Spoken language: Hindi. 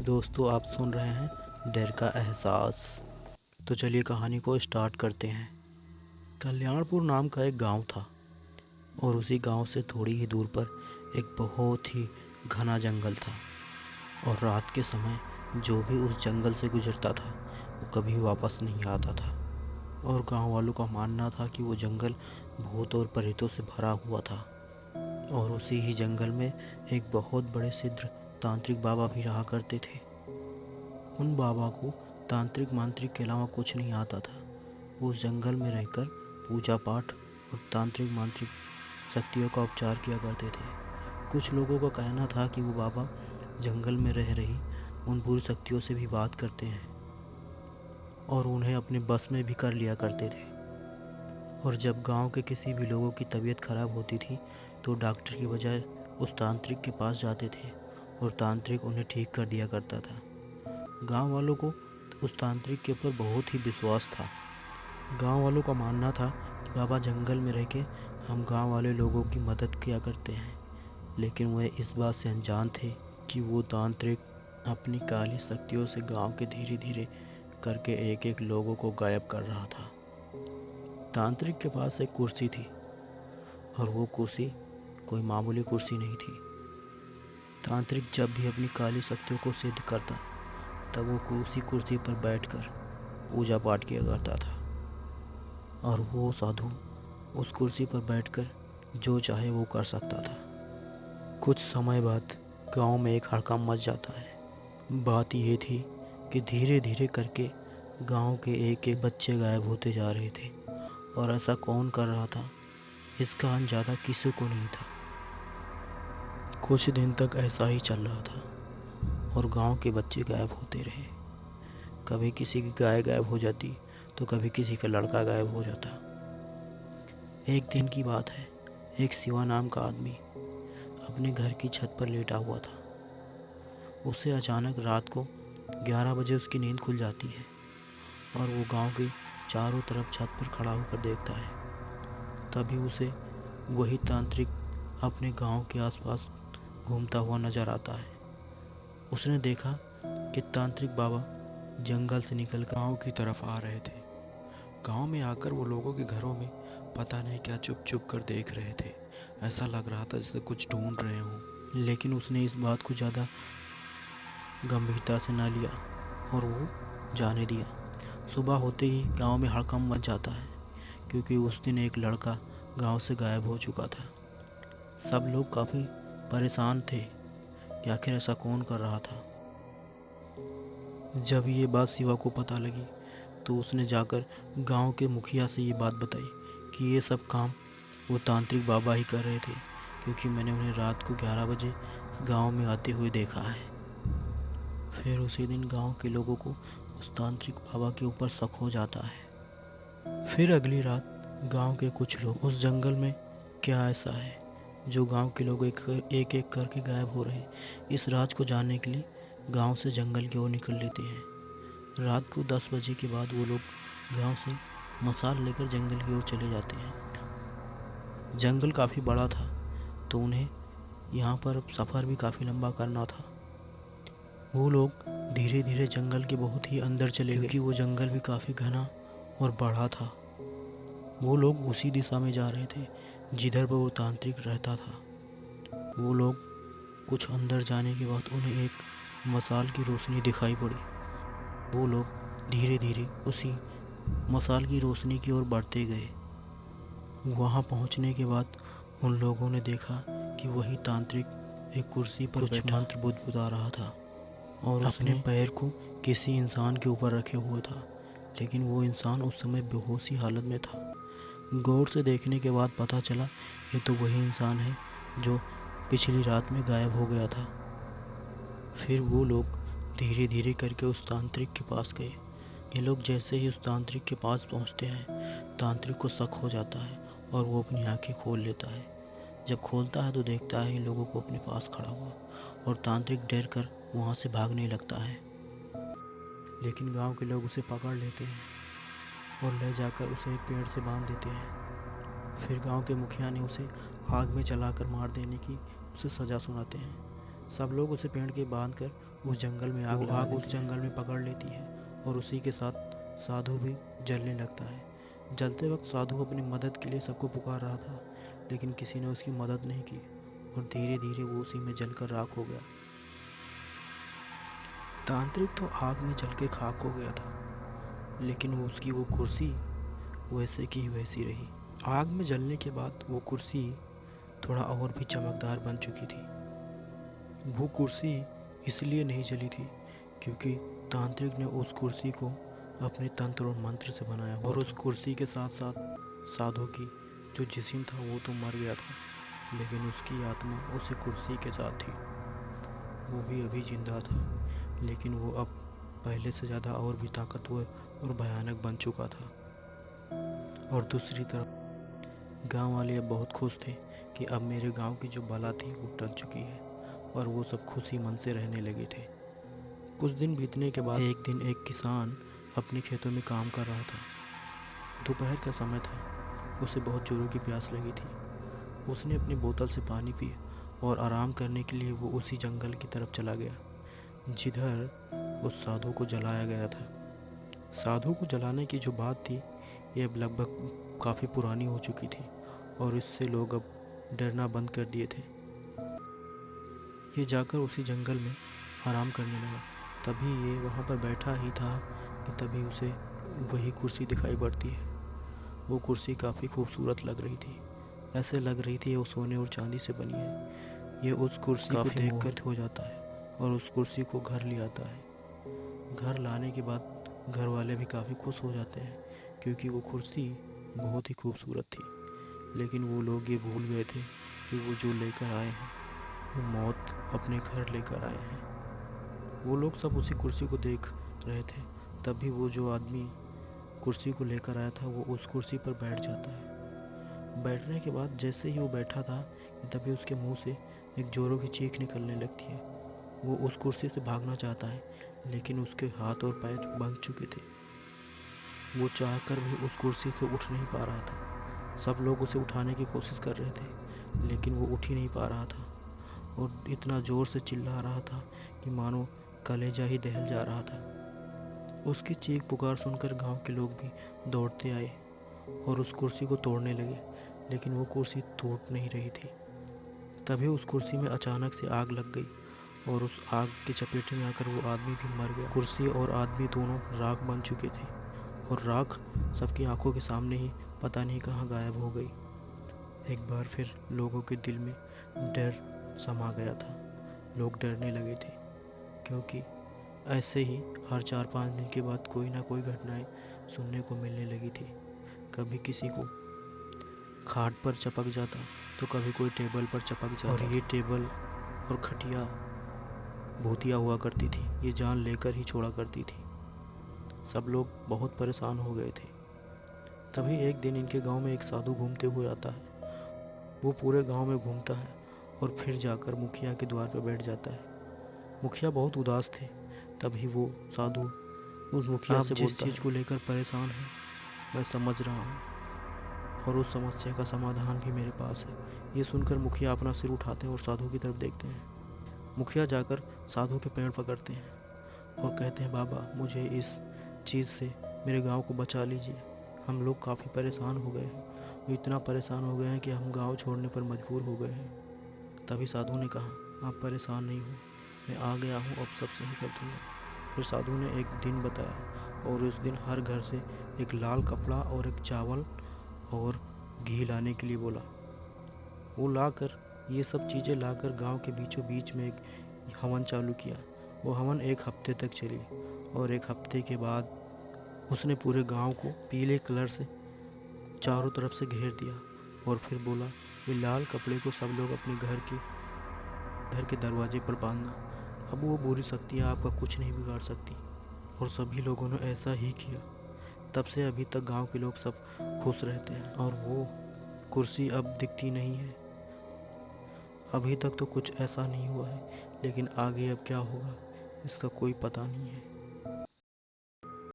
दोस्तों, आप सुन रहे हैं डर का एहसास। तो चलिए कहानी को स्टार्ट करते हैं। कल्याणपुर नाम का एक गांव था और उसी गांव से थोड़ी ही दूर पर एक बहुत ही घना जंगल था। और रात के समय जो भी उस जंगल से गुजरता था वो कभी वापस नहीं आता था। और गांव वालों का मानना था कि वो जंगल भूत और प्रेतों से भरा हुआ था। और उसी ही जंगल में एक बहुत बड़े सिद्ध तांत्रिक बाबा भी रहा करते थे। उन बाबा को तांत्रिक मांत्रिक के अलावा कुछ नहीं आता था। वो उस जंगल में रहकर पूजा पाठ और तांत्रिक मांत्रिक शक्तियों का उपचार किया करते थे। कुछ लोगों का कहना था कि वो बाबा जंगल में रह रही उन बुरी शक्तियों से भी बात करते हैं और उन्हें अपने बस में भी कर लिया करते थे। और जब गांव के किसी भी लोगों की तबीयत खराब होती थी तो डॉक्टर की बजाय उस तांत्रिक के पास जाते थे और तांत्रिक उन्हें ठीक कर दिया करता था। गांव वालों को उस तांत्रिक के ऊपर बहुत ही विश्वास था। गांव वालों का मानना था कि बाबा जंगल में रह के हम गांव वाले लोगों की मदद किया करते हैं, लेकिन वह इस बात से अनजान थे कि वो तांत्रिक अपनी काली शक्तियों से गांव के धीरे धीरे करके एक एक लोगों को गायब कर रहा था। तांत्रिक के पास एक कुर्सी थी और वो कुर्सी कोई मामूली कुर्सी नहीं थी। तांत्रिक जब भी अपनी काली शक्तियों को सिद्ध करता तब वो उसी कुर्सी पर बैठकर पूजा पाठ किया करता था। और वो साधु उस कुर्सी पर बैठकर जो चाहे वो कर सकता था। कुछ समय बाद गांव में एक हड़कंप मच जाता है। बात यह थी कि धीरे धीरे करके गांव के एक एक बच्चे गायब होते जा रहे थे। और ऐसा कौन कर रहा था इसका अंदाजा किसी को नहीं था। कुछ दिन तक ऐसा ही चल रहा था और गांव के बच्चे गायब होते रहे। कभी किसी की गाय गायब हो जाती तो कभी किसी का लड़का गायब हो जाता। एक दिन की बात है, एक शिवा नाम का आदमी अपने घर की छत पर लेटा हुआ था। उसे अचानक रात को 11 बजे उसकी नींद खुल जाती है और वो गांव के चारों तरफ छत पर खड़ा होकर देखता है। तभी उसे वही तांत्रिक अपने गांव के आसपास घूमता हुआ नजर आता है। उसने देखा कि तांत्रिक बाबा जंगल से निकल गांव की तरफ आ रहे थे। गांव में आकर वो लोगों के घरों में पता नहीं क्या चुप चुप कर देख रहे थे। ऐसा लग रहा था जैसे कुछ ढूंढ रहे हों। लेकिन उसने इस बात को ज़्यादा गंभीरता से ना लिया और वो जाने दिया। सुबह होते ही गांव में हड़कंप मच जाता है, क्योंकि उस दिन एक लड़का गांव से गायब हो चुका था। सब लोग काफ़ी परेशान थे कि आखिर ऐसा कौन कर रहा था। जब ये बात शिवा को पता लगी तो उसने जाकर गांव के मुखिया से ये बात बताई कि ये सब काम वो तांत्रिक बाबा ही कर रहे थे, क्योंकि मैंने उन्हें रात को 11 बजे गांव में आते हुए देखा है। फिर उसी दिन गांव के लोगों को उस तांत्रिक बाबा के ऊपर शक हो जाता है। फिर अगली रात गांव के कुछ लोग उस जंगल में क्या ऐसा है जो गांव के लोग एक एक करके गायब हो रहे हैं, इस राज को जानने के लिए गांव से जंगल की ओर निकल लेते हैं। रात को 10 बजे के बाद वो लोग गांव से मसाल लेकर जंगल की ओर चले जाते हैं। जंगल काफ़ी बड़ा था तो उन्हें यहाँ पर सफ़र भी काफ़ी लंबा करना था। वो लोग धीरे धीरे जंगल के बहुत ही अंदर चले गए, क्योंकि वो जंगल भी काफ़ी घना और बड़ा था। वो लोग उसी दिशा में जा रहे थे जिधर पर वो तांत्रिक रहता था। वो लोग कुछ अंदर जाने के बाद उन्हें एक मसाल की रोशनी दिखाई पड़ी। वो लोग धीरे धीरे उसी मसाल की रोशनी की ओर बढ़ते गए। वहाँ पहुँचने के बाद उन लोगों ने देखा कि वही तांत्रिक एक कुर्सी पर बैठा मंत्र बुदबुदा रहा था और अपने पैर को किसी इंसान के ऊपर रखे हुए था। लेकिन वो इंसान उस समय बेहोशी हालत में था। गौर से देखने के बाद पता चला ये तो वही इंसान है जो पिछली रात में गायब हो गया था। फिर वो लोग धीरे धीरे करके उस तांत्रिक के पास गए। ये लोग जैसे ही उस तांत्रिक के पास पहुंचते हैं, तांत्रिक को शक हो जाता है और वो अपनी आंखें खोल लेता है। जब खोलता है तो देखता है इन लोगों को अपने पास खड़ा हुआ और तांत्रिक डर कर वहाँ से भागने लगता है। लेकिन गांव के लोग उसे पकड़ लेते हैं और ले जाकर उसे एक पेड़ से बांध देते हैं। फिर गांव के मुखिया ने उसे आग में जलाकर मार देने की उसे सज़ा सुनाते हैं। सब लोग उसे पेड़ के बांध कर उस जंगल में आग उस जंगल में पकड़ लेती है और उसी के साथ साधु भी जलने लगता है। जलते वक्त साधु अपनी मदद के लिए सबको पुकार रहा था, लेकिन किसी ने उसकी मदद नहीं की और धीरे धीरे वो उसी में जलकर राख हो गया। तांत्रिक तो आग में जल के खाक हो गया था, लेकिन उसकी वो कुर्सी वैसे की वैसी रही। आग में जलने के बाद वो कुर्सी थोड़ा और भी चमकदार बन चुकी थी। वो कुर्सी इसलिए नहीं जली थी क्योंकि तांत्रिक ने उस कुर्सी को अपने तंत्र और मंत्र से बनाया और उस कुर्सी के साथ साथ साधु की जो जिस्म था वो तो मर गया था, लेकिन उसकी आत्मा उसी कुर्सी के साथ थी। वो भी अभी जिंदा था, लेकिन वो अब पहले से ज़्यादा और भी ताकतवर और भयानक बन चुका था। और दूसरी तरफ गांव वाले अब बहुत खुश थे कि अब मेरे गांव की जो बला थी वो टल चुकी है और वो सब खुशी मन से रहने लगे थे। कुछ दिन बीतने के बाद एक दिन एक किसान अपने खेतों में काम कर रहा था। दोपहर का समय था, उसे बहुत जोरों की प्यास लगी थी। उसने अपनी बोतल से पानी पिया और आराम करने के लिए वो उसी जंगल की तरफ चला गया जिधर उस साधु को जलाया गया था। साधु को जलाने की जो बात थी ये अब लगभग काफ़ी पुरानी हो चुकी थी और इससे लोग अब डरना बंद कर दिए थे। ये जाकर उसी जंगल में आराम करने लगा। तभी ये वहाँ पर बैठा ही था कि तभी उसे वही कुर्सी दिखाई पड़ती है। वो कुर्सी काफ़ी खूबसूरत लग रही थी, ऐसे लग रही थी वो सोने और चांदी से बनी है। ये उस कुर्सी को देखकर हो जाता है और उस कुर्सी को घर ले आता है। घर लाने के बाद घर वाले भी काफ़ी खुश हो जाते हैं क्योंकि वो कुर्सी बहुत ही खूबसूरत थी। लेकिन वो लोग ये भूल गए थे कि वो जो लेकर आए हैं वो मौत अपने घर लेकर आए हैं। वो लोग सब उसी कुर्सी को देख रहे थे। तभी वो जो आदमी कुर्सी को लेकर आया था वो उस कुर्सी पर बैठ जाता है। बैठने के बाद जैसे ही वो बैठा था तभी उसके मुंह से एक जोरों की चीख निकलने लगती है। वो उस कुर्सी से भागना चाहता है, लेकिन उसके हाथ और पैर बंध चुके थे। वो चाहकर भी उस कुर्सी से उठ नहीं पा रहा था। सब लोग उसे उठाने की कोशिश कर रहे थे, लेकिन वो उठ ही नहीं पा रहा था और इतना ज़ोर से चिल्ला रहा था कि मानो कलेजा ही दहल जा रहा था। उसकी चीख पुकार सुनकर गांव के लोग भी दौड़ते आए और उस कुर्सी को तोड़ने लगे, लेकिन वो कुर्सी टूट नहीं रही थी। तभी उस कुर्सी में अचानक से आग लग गई और उस आग की चपेट में आकर वो आदमी भी मर गया। कुर्सी और आदमी दोनों राख बन चुके थे और राख सबकी आंखों के सामने ही पता नहीं कहाँ गायब हो गई। एक बार फिर लोगों के दिल में डर समा गया था। लोग डरने लगे थे क्योंकि ऐसे ही हर 4-5 दिन के बाद कोई ना कोई घटनाएं सुनने को मिलने लगी थी। कभी किसी को खाट पर चपक जाता तो कभी कोई टेबल पर चपक जाता। और ये टेबल और खटिया भूतिया हुआ करती थी, ये जान लेकर ही छोड़ा करती थी। सब लोग बहुत परेशान हो गए थे। तभी एक दिन इनके गांव में एक साधु घूमते हुए आता है। वो पूरे गांव में घूमता है और फिर जाकर मुखिया के द्वार पर बैठ जाता है। मुखिया बहुत उदास थे। तभी वो साधु उस मुखिया से जिस चीज़ को लेकर परेशान है मैं समझ रहा हूँ और उस समस्या का समाधान भी मेरे पास है। ये सुनकर मुखिया अपना सिर उठाते हैं और साधु की तरफ देखते हैं। मुखिया जाकर साधु के पैर पकड़ते हैं और कहते हैं, बाबा मुझे इस चीज़ से मेरे गांव को बचा लीजिए। हम लोग काफ़ी परेशान हो गए हैं, वो इतना परेशान हो गए हैं कि हम गांव छोड़ने पर मजबूर हो गए हैं। तभी साधु ने कहा, आप परेशान नहीं हो, मैं आ गया हूँ, अब सब सही कर दूँगा। फिर साधु ने एक दिन बताया और उस दिन हर घर से एक लाल कपड़ा और एक चावल और घी लाने के लिए बोला। वो लाकर ये सब चीज़ें लाकर गांव के बीचों बीच में एक हवन चालू किया। वो हवन एक हफ्ते तक चली और एक हफ्ते के बाद उसने पूरे गांव को पीले कलर से चारों तरफ से घेर दिया और फिर बोला, ये लाल कपड़े को सब लोग अपने घर के दरवाजे पर बांधना। अब वो बुरी शक्तियाँ आपका कुछ नहीं बिगाड़ सकती। और सभी लोगों ने ऐसा ही किया। तब से अभी तक गांव के लोग सब खुश रहते हैं और वो कुर्सी अब दिखती नहीं है। अभी तक तो कुछ ऐसा नहीं हुआ है, लेकिन आगे अब क्या होगा इसका कोई पता नहीं है।